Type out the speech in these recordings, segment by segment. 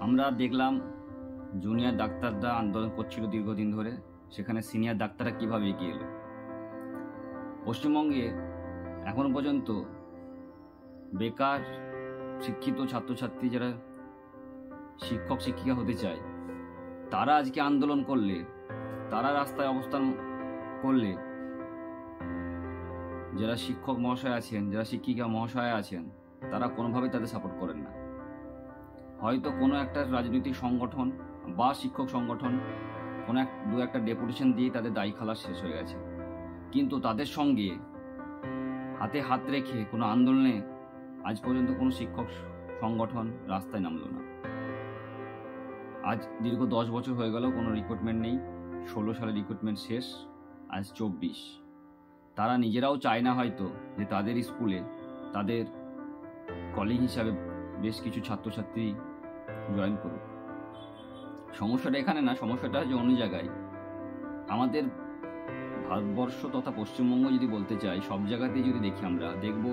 আমরা দেখলাম জুনিয়র ডাক্তাররা আন্দোলন করছিল দীর্ঘদিন ধরে, সেখানে সিনিয়র ডাক্তাররা কিভাবে এগিয়ে এলো। পশ্চিমবঙ্গে এখনো পর্যন্ত বেকার শিক্ষিত ছাত্রছাত্রী যারা শিক্ষক শিক্ষিকা হতে চায় তারা আজকে আন্দোলন করলে, তারা রাস্তায় অবস্থান করলে, যারা শিক্ষক মহাশয় আছেন, যারা শিক্ষিকা মহাশয় আছেন, তারা কোনোভাবেই তাদের সাপোর্ট করেন না। হয়তো কোনো একটা রাজনৈতিক সংগঠন বা শিক্ষক সংগঠন কোনো দু একটা ডেপুটেশন দিয়ে তাদের দায়ী খালাস শেষ হয়ে গেছে, কিন্তু তাদের সঙ্গে হাতে হাত রেখে কোনো আন্দোলনে আজ পর্যন্ত কোনো শিক্ষক সংগঠন রাস্তায় নামলো না। আজ দীর্ঘ 10 বছর হয়ে গেল, কোনো রিক্রুটমেন্ট নেই। 16 সালে রিক্রুটমেন্ট শেষ, আজ 24। তারা নিজেরাও চায় না হয়তো যে তাদের স্কুলে তাদের কলিগ হিসাবে বেশ কিছু ছাত্রছাত্রী জয়েন করুক। সমস্যাটা এখানে না, সমস্যাটা যে অন্য জায়গায়। আমাদের ভারতবর্ষ তথা পশ্চিমবঙ্গ যদি বলতে চাই, সব জায়গাতেই যদি দেখি, আমরা দেখব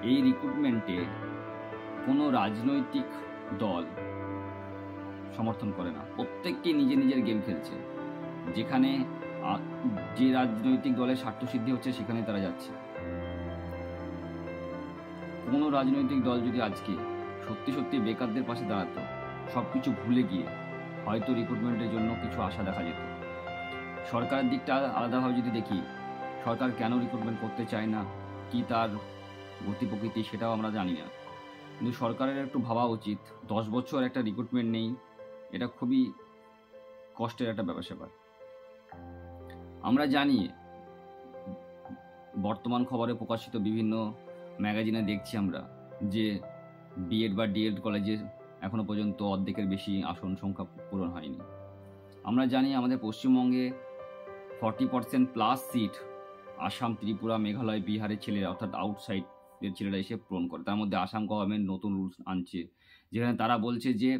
এই রিক্রুটমেন্টে কোনো রাজনৈতিক দল সমর্থন করে না। প্রত্যেককে নিজের নিজের গেম খেলছে। যেখানে যে রাজনৈতিক দলের স্বার্থসিদ্ধি হচ্ছে সেখানে তারা যাচ্ছে। কোনো রাজনৈতিক দল যদি আজকে সত্যি সত্যি বেকারদের পাশে দাঁড়াতো, সবকিছু ভুলে গিয়ে হয়তো রিক্রুটমেন্টের জন্য কিছু আশা দেখা যেত। সরকারের দিকটা আলাদাভাবে যদি দেখি, সরকার কেন রিক্রুটমেন্ট করতে চায় না, কি তার গতি প্রকৃতি, সেটাও আমরা জানি না। কিন্তু সরকারের একটু ভাবা উচিত, 10 বছর একটা রিক্রুটমেন্ট নেই, এটা খুবই কষ্টের একটা ব্যাপার। আমরা জানি, বর্তমান খবরে প্রকাশিত বিভিন্ন ম্যাগাজিনে দেখছি আমরা যে বিএড বা ডিএড কলেজে এখনো পর্যন্ত অর্ধেকের বেশি আসন সংখ্যা পূরণ হয়নি। আমরা জানি আমাদের পশ্চিমবঙ্গে 40% প্লাস সিট আসাম, ত্রিপুরা, মেঘালয়, বিহারের ছেলেরা, অর্থাৎ আউটসাইডের ছেলেরা এসে পূরণ করে। তার মধ্যে আসাম গভর্নমেন্ট নতুন রুলস আনছে, যেখানে তারা বলছে যে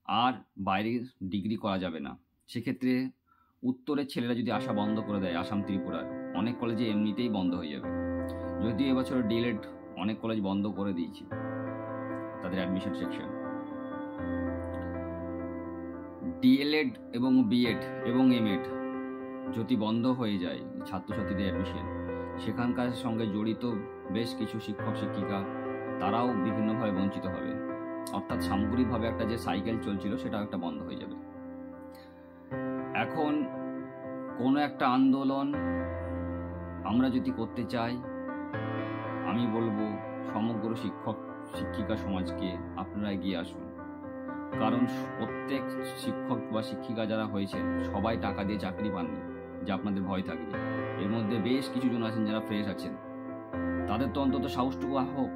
আর বাইরে ডিগ্রি করা যাবে না। সেক্ষেত্রে উত্তরের ছেলেরা যদি আসা বন্ধ করে দেয়, আসাম, ত্রিপুরার অনেক কলেজে এমনিতেই বন্ধ হয়ে যাবে। যদিও এবছর ডিএলএড অনেক কলেজ বন্ধ করে দিয়েছে তাদের অ্যাডমিশন সেকশন। ডিএলএড এবং বিএড এবং এমএড যদি বন্ধ হয়ে যায় ছাত্রছাত্রীদের অ্যাডমিশন, সেখানকার সঙ্গে জড়িত বেশ কিছু শিক্ষক শিক্ষিকা তারাও বিভিন্নভাবে বঞ্চিত হবে। অর্থাৎ সামগ্রিকভাবে একটা যে সাইকেল চলছিল সেটাও একটা বন্ধ হয়ে যাবে। এখন কোনো একটা আন্দোলন আমরা যদি করতে চাই, আমি বলবো সমগ্র শিক্ষক শিক্ষিকা সমাজকে আপনারা এগিয়ে আসুন। কারণ প্রত্যেক শিক্ষক বা শিক্ষিকা যারা হয়েছেন সবাই টাকা দিয়ে চাকরি পাননি যে আপনাদের ভয় থাকবে। এর মধ্যে বেশ কিছু জন আছেন যারা ফ্রেশ আছেন, তাদের তো অন্তত সাহসটুকু হোক।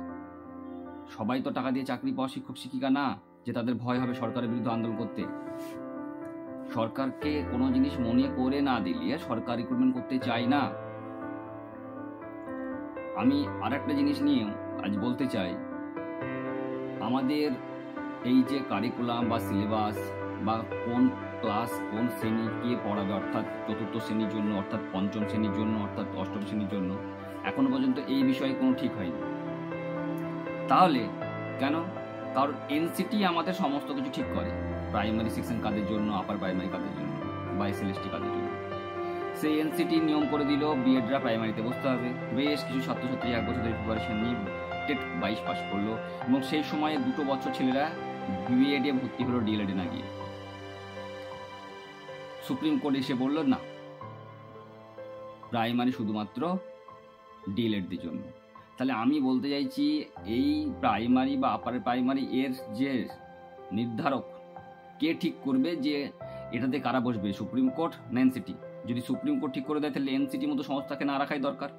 সবাই তো টাকা দিয়ে চাকরি পাওয়া শিক্ষক শিক্ষিকা না যে তাদের ভয় হবে সরকারের বিরুদ্ধে আন্দোলন করতে। সরকারকে কোনো জিনিস মনে করে না দিলে সরকার রিক্রুটমেন্ট করতে চায় না। আমি আর একটা জিনিস নিয়ে আজ বলতে চাই, আমাদের এই যে কারিকুলাম বা সিলেবাস বা কোন ক্লাস কোন শ্রেণী কে পড়াবে, অর্থাৎ 4র্থ শ্রেণীর জন্য, অর্থাৎ 5ম শ্রেণীর জন্য, অর্থাৎ 8ম শ্রেণীর জন্য, এখনো পর্যন্ত এই বিষয়ে কোনো ঠিক হয়নি। তাহলে কেন? কারণ এনসিটি আমাদের সমস্ত কিছু ঠিক করে, প্রাইমারি সেকশন কাদের জন্য, আপার প্রাইমারি কাদের জন্য, বা এসএলএসটি কাদের জন্য। সেই এনসিটি নিয়ম করে দিল বিএডরা প্রাইমারিতে বসতে হবে। বেশ কিছু ছাত্রছাত্রী 1 বছর ধরে প্রিপারেশন নিয়ে টেট 22 পাস করলো, এবং সেই সময়ে 2 বছর ছেলেরা বিএডে ভর্তি হলো ডিএলএডে না গিয়ে। সুপ্রিম কোর্ট এসে বলল না, প্রাইমারি শুধুমাত্র ডিএলএডদের জন্য। তাহলে আমি বলতে চাইছি, এই প্রাইমারি বা আপার প্রাইমারি এর যে নির্ধারক কে ঠিক করবে যে এটাতে কারা বসবে, সুপ্রিম কোর্ট না এনসিটি? যদি সুপ্রিম কোর্ট ঠিক করে দেয় তাহলে এনসিটির মতো সংস্থাকে না রাখাই দরকার।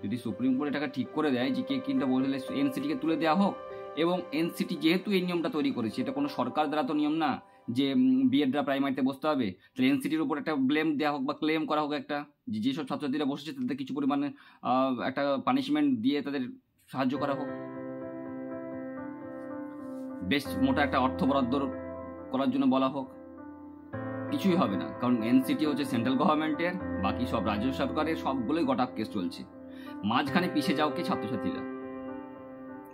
যদি সুপ্রিম কোর্ট এটাকে ঠিক করে দেয় যে কে কিনটা বললে এনসিটিকে তুলে দেওয়া হোক, এবং এনসিটি যেহেতু এই নিয়মটা তৈরি করেছে, এটা কোনো সরকার দ্বারা তো নিয়ম না যে বিএডরা প্রাইমারিতে বসতে হবে, তাহলে এনসিটির উপর একটা ব্লেম দেওয়া হোক বা ক্লেম করা হোক একটা, যেসব ছাত্রছাত্রীরা বসেছে তাদের কিছু পরিমাণে একটা পানিশমেন্ট দিয়ে তাদের সাহায্য করা হোক। বেশ মোটা একটা অর্থ বরাদ্দ করার জন্য বলা হোক। কিছুই হবে না, কারণ এনসিটি হচ্ছে সেন্ট্রাল গভর্নমেন্টের, বাকি সব রাজ্য সরকারের, সবগুলোই গটাপ কেস চলছে। মাঝখানে পিছিয়ে যাও কে? ছাত্রছাত্রীরা।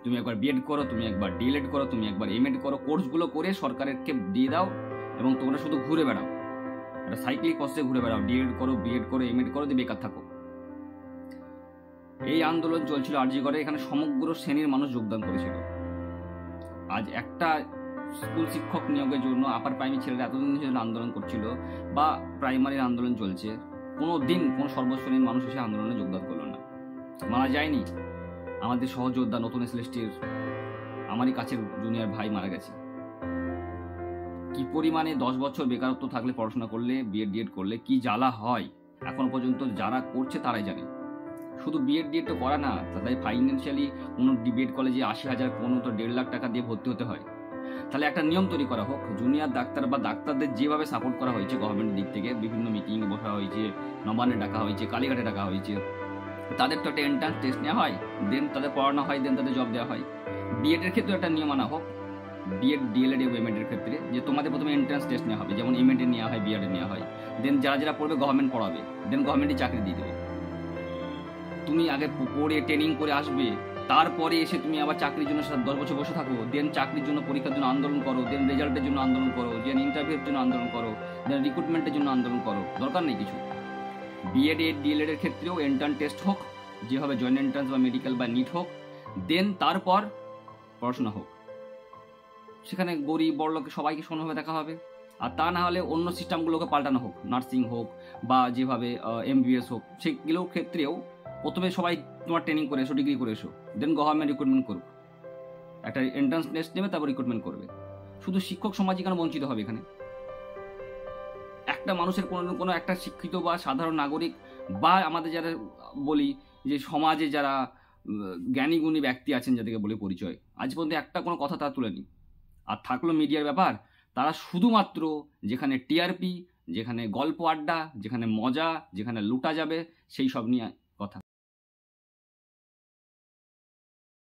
তুমি একবার বিএড করো, তুমি একবার ডিএলএড করো, তুমি একবার এমএড করো, কোর্সগুলো করে সরকারকে দিয়ে দাও এবং তোমরা শুধু ঘুরে বেড়াও, একটা সাইক্লিক প্রসেসে ঘুরে বেড়াও, ডিএড করো, বিএড করো, এমএড করো, দিয়ে বেকার থাকো। এই আন্দোলন চলছিল আরজি করে, এখানে সমগ্র শ্রেণীর মানুষ যোগদান করেছিল। আজ একটা স্কুল শিক্ষক নিয়োগের জন্য আপার প্রাইমারি ছেলেরা এতদিন ধরে আন্দোলন করছিল বা প্রাইমারির আন্দোলন চলছে, কোনো দিন কোনো সর্বশ্রেণীর মানুষ এসে আন্দোলনে যোগদান করলো না। মারা যায়নি আমাদের সহযোদ্ধা নতুন এসএলএসটির আমারই কাছের জুনিয়র ভাই মারা গেছে। কি পরিমাণে 10 বছর বেকারত্ব থাকলে, পড়াশোনা করলে, বিএড ডিএড করলে কি জ্বালা হয় এখন পর্যন্ত যারা করছে তারাই জানে। শুধু বিএড ডিএড তো করা না, তাদের ফাইন্যান্সিয়ালি কোনো বিএড কলেজে 80,000 কোনো তো 1.5 লাখ টাকা দিয়ে ভর্তি হতে হয়। তাহলে একটা নিয়ম তৈরি করা হোক, জুনিয়র ডাক্তার বা ডাক্তারদের যেভাবে সাপোর্ট করা হয়েছে গভর্নমেন্টের দিক থেকে, বিভিন্ন মিটিং বসা হয়েছে, নবান্নে ডাকা হয়েছে, কালীঘাটে ডাকা হয়েছে, তাদের তো একটা এন্ট্রান্স টেস্ট নেওয়া হয়, দেন তাদের পড়ানো হয়, দেন তাদের জব দেওয়া হয়। বিএড এর ক্ষেত্রে একটা নিয়ম আনা হোক, বিএড ডিএলএড এবং এমএড এর ক্ষেত্রে, যে তোমাদের প্রথমে এন্ট্রান্স টেস্ট নেওয়া হবে, যেমন এমএড এ নেওয়া হয়, বিএড এ নেওয়া হয়, দেন যারা যারা পড়বে গভর্নমেন্ট পড়াবে, দেন গভর্নমেন্টই চাকরি দিয়ে দেবে। তুমি আগে পড়ে ট্রেনিং করে আসবে, তারপরে এসে তুমি আবার চাকরির জন্য 10 বছর বসে থাকো, দেন চাকরির জন্য পরীক্ষার জন্য আন্দোলন করো, দেন রেজাল্টের জন্য আন্দোলন করো, দেন ইন্টারভিউর জন্য আন্দোলন করো, দেন রিক্রুটমেন্টের জন্য আন্দোলন করো, দরকার নেই কিছু। বিএড ডিএলএড এর ক্ষেত্রেও এন্ট্রান্স টেস্ট হোক, যেভাবে জয়েন্ট এন্ট্রান্স বা মেডিকেল বা নিট হোক, দেন তারপর পড়াশোনা হোক। সেখানে গরিব বড়লোক সবাইকে সমানভাবে দেখা হবে। আর তা না হলে অন্য সিস্টেমগুলোকে পাল্টানো হোক, নার্সিং হোক বা যেভাবে এমবিবিএস হোক, সেগুলোর ক্ষেত্রেও প্রথমে সবাই তোমার ট্রেনিং করে এসো, ডিগ্রি করে এসো, দেন গভর্নমেন্ট রিক্রুটমেন্ট করুক, একটা এন্ট্রান্স টেস্ট নেবে, তারপর রিক্রুটমেন্ট করবে। শুধু শিক্ষক সমাজই কেন বঞ্চিত হবে এখানে? একটা মানুষের কোনো একটা শিক্ষিত বা সাধারণ নাগরিক বা আমাদের যারা বলি যে সমাজে যারা জ্ঞানী গুণী ব্যক্তি আছেন যাদেরকে বলে পরিচয়, আজ পর্যন্ত একটা কোনো কথা তারা তুলেনি। আর থাকলো মিডিয়ার ব্যাপার, তারা শুধুমাত্র যেখানে টিআরপি, যেখানে গল্প আড্ডা, যেখানে মজা, যেখানে লুটা যাবে, সেই সব নিয়ে কথা।